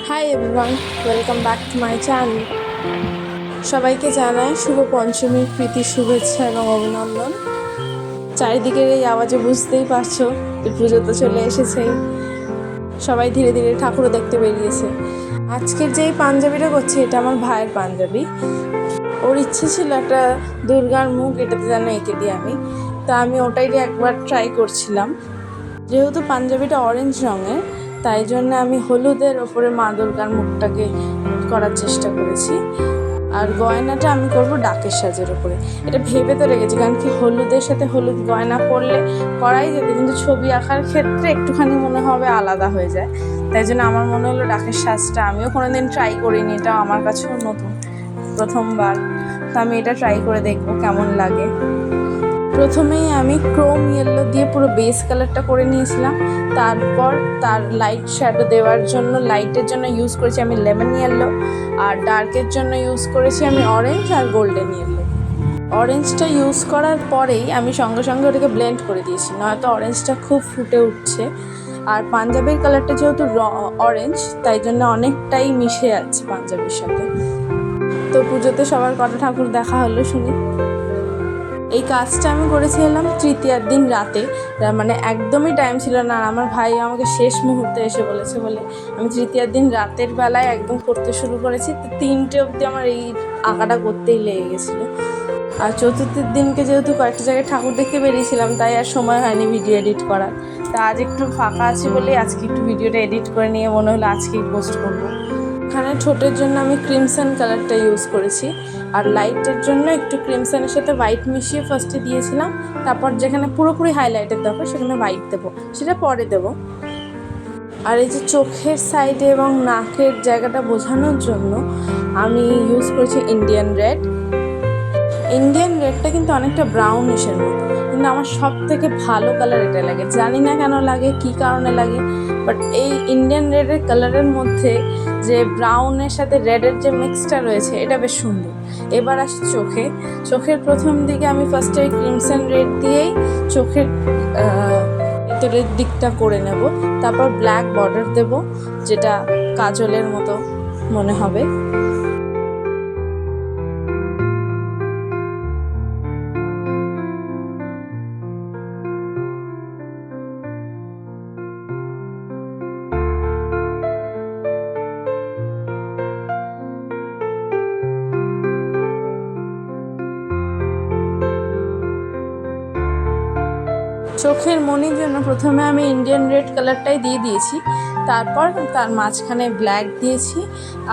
Hi everyone, welcome back to my channel. সবাইকে জানাই শুভ পঞ্চমীর প্রীতি শুভেচ্ছা এবং অভিনন্দন। চারিদিকের এই আওয়াজে বুঝতেই পারছো যে পুজো তো চলে এসেছেই। সবাই ধীরে ধীরে ঠাকুরও দেখতে বেরিয়েছে। আজকের যেই পাঞ্জাবিটা করছি এটা আমার ভাইয়ের পাঞ্জাবি। ওর ইচ্ছে ছিল একটা দুর্গার মুখ এটাতে যেন এঁকে দিই আমি, তা আমি ওটাই একবার ট্রাই করছিলাম। যেহেতু পাঞ্জাবিটা অরেঞ্জ রঙের, তাই জন্য আমি হলুদের ওপরে মা দুর্গার মুখটাকে করার চেষ্টা করেছি। আর গয়নাটা আমি করব ডাকের সাজের ওপরে। এটা ভেবে তো রেখেছি, কারণ কি হলুদের সাথে হলুদ গয়না পরলে করাই যেতে, কিন্তু ছবি আঁকার ক্ষেত্রে একটুখানি মনে হবে আলাদা হয়ে যায়। তাই জন্য আমার মনে হলো ডাকের সাজটা আমিও কোনোদিন ট্রাই করিনি, এটা আমার কাছেও নতুন, প্রথমবার। তো আমি এটা ট্রাই করে দেখবো কেমন লাগে। প্রথমেই আমি ক্রোম ইয়েলো দিয়ে পুরো বেস কালারটা করে নিয়েছিলাম। তারপর তার লাইট শ্যাডো দেওয়ার জন্য, লাইটের জন্য ইউজ করেছি আমি লেমন ইয়েলো, আর ডার্কের জন্য ইউজ করেছি আমি অরেঞ্জ আর গোল্ডেন ইয়েলো। অরেঞ্জটা ইউজ করার পরেই আমি সঙ্গে সঙ্গে ওটাকে ব্লেন্ড করে দিয়েছি, নয়তো অরেঞ্জটা খুব ফুটে উঠছে। আর পাঞ্জাবির কালারটা যেহেতু অরেঞ্জ, তাই জন্য অনেকটাই মিশে যাচ্ছে পাঞ্জাবির সাথে। তো পুজোতে সবার কটা ঠাকুর দেখা হলো শুনি। এই কাজটা আমি করেছিলাম তৃতীয়ার দিন রাতে, মানে একদমই টাইম ছিল না। আর আমার ভাই আমাকে শেষ মুহূর্তে এসে বলেছে বলে আমি তৃতীয়ার দিন রাতের বেলায় একদম করতে শুরু করেছি। তো 3টে অবধি আমার এই আঁকাটা করতেই লেগে গেছিলো। আর চতুর্থের দিনকে যেহেতু কয়েকটা জায়গায় ঠাকুর দেখতে বেরিয়েছিলাম, তাই আর সময় হয়নি ভিডিও এডিট করার। তা আজ একটু ফাঁকা আছে বলেই আজকে একটু ভিডিওটা এডিট করে নিয়ে মনে হলো আজকেই পোস্ট করবো। এখানে ঠোঁটের জন্য আমি ক্রিমসন কালারটা ইউজ করেছি, আর লাইটের জন্য একটু ক্রিমসনের সাথে হোয়াইট মিশিয়ে ফার্স্টে দিয়েছিলাম। তারপর যেখানে পুরোপুরি হাইলাইটের দরকার সেখানে হোয়াইট দেবো, সেটা পরে দেবো। আর এই যে চোখের সাইডে এবং নাকের জায়গাটা বোঝানোর জন্য আমি ইউজ করেছি ইন্ডিয়ান রেড। ইন্ডিয়ান রেডটা কিন্তু অনেকটা ব্রাউনিশের মতো, কিন্তু আমার সব থেকে ভালো কালার এটা লাগে। জানি না কেন লাগে, কী কারণে লাগে, বাট এই ইন্ডিয়ান রেডের কালারের মধ্যে যে ব্রাউনের সাথে রেডের যে মিক্সটা রয়েছে এটা বেশ সুন্দর। এবার আসি চোখের প্রথম দিকে আমি ফার্স্টে ওই ক্রিমসন রেড দিয়েই চোখের ভেতরের দিকটা করে নেব। তারপর ব্ল্যাক বর্ডার দেব, যেটা কাজলের মতো মনে হবে। চোখের মনির জন্য প্রথমে আমি ইন্ডিয়ান রেড কালারটাই দিয়ে দিয়েছি, তারপর তার মাঝখানে ব্ল্যাক দিয়েছি,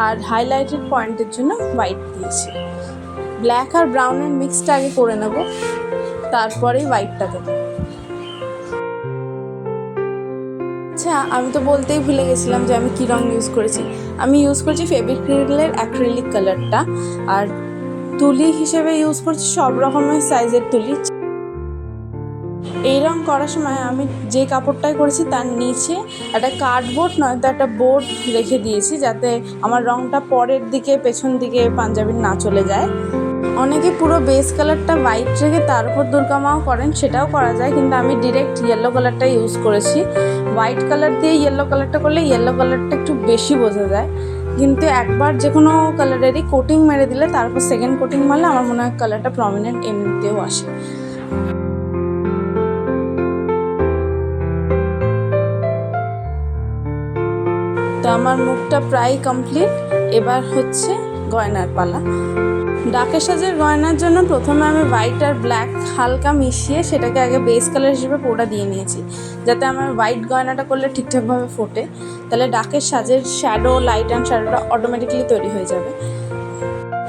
আর হাইলাইটেড পয়েন্টের জন্য হোয়াইট দিয়েছি। ব্ল্যাক আর ব্রাউনের মিক্সটা আগে করে নেব, তারপরেই হোয়াইটটা দেবো। আচ্ছা, আমি তো বলতেই ভুলে গেছিলাম যে আমি কী রঙ ইউজ করেছি। আমি ইউজ করছি ফেভিক্রিলের অ্যাক্রিলিক কালারটা, আর তুলি হিসেবে ইউজ করছি সব রকমের সাইজের তুলি। এই রঙ করার সময় আমি যে কাপড়টাই করেছি তার নিচে একটা কার্ডবোর্ড নয় তো একটা বোর্ড রেখে দিয়েছি, যাতে আমার রঙটা পরের দিকে পেছন দিকে পাঞ্জাবির না চলে যায়। অনেকে পুরো বেস কালারটা হোয়াইট রেখে তার উপর দুর্গা মাও করেন, সেটাও করা যায়, কিন্তু আমি ডিরেক্ট ইয়েলো কালারটা ইউজ করেছি। হোয়াইট কালার দিয়ে ইয়েলো কালারটা করলে ইয়েলো কালারটা একটু বেশি বোঝা যায়, কিন্তু একবার যে কোনো কালারেরই কোটিং মেরে দিলে তারপর সেকেন্ড কোটিং মারলে আমার মনে হয় কালারটা প্রমিনেন্ট এমনিতেও আসে। তো আমার মুখটা প্রায় কমপ্লিট। এবার হচ্ছে গয়নার পালা। ডাকের সাজের গয়নার জন্য প্রথমে আমি হোয়াইট আর ব্ল্যাক হালকা মিশিয়ে সেটাকে আগে বেস কালার হিসেবে পুরোটা দিয়ে নিয়েছি, যাতে আমার হোয়াইট গয়নাটা করলে ঠিকঠাকভাবে ফোটে। তাহলে ডাকের সাজের শ্যাডো, লাইট অ্যান্ড শ্যাডোটা অটোমেটিক্যালি তৈরি হয়ে যাবে।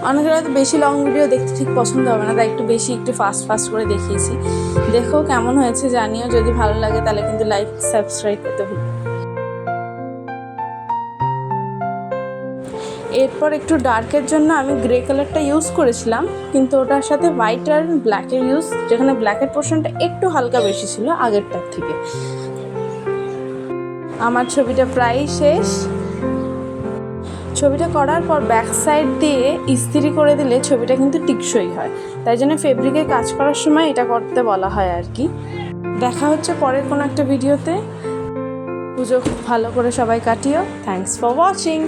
অনেকের হয়তো বেশি লং ভিডিও দেখতে ঠিক পছন্দ হবে না, তাই একটু ফাস্ট করে দেখিয়েছি। দেখো কেমন হয়েছে জানিও, যদি ভালো লাগে তাহলে কিন্তু লাইক সাবস্ক্রাইব করতে ভুলো। এরপর একটু ডার্কের জন্য আমি গ্রে কালারটা ইউজ করেছিলাম, কিন্তু ওটার সাথে হোয়াইট আর ব্ল্যাকের ইউজ, যেখানে ব্ল্যাকের পোর্শনটা একটু হালকা বেশি ছিল আগেরটার থেকে। আমার ছবিটা প্রায় শেষ। ছবিটা করার পর ব্যাক সাইড দিয়ে ইস্ত্রি করে দিলে ছবিটা কিন্তু টিকসই হয়, তাই জন্য ফেব্রিকের কাজ করার সময় এটা করতে বলা হয় আর কি। দেখা হচ্ছে পরের কোনো একটা ভিডিওতে। পুজো খুব ভালো করে সবাই কাটিও। Thanks for watching.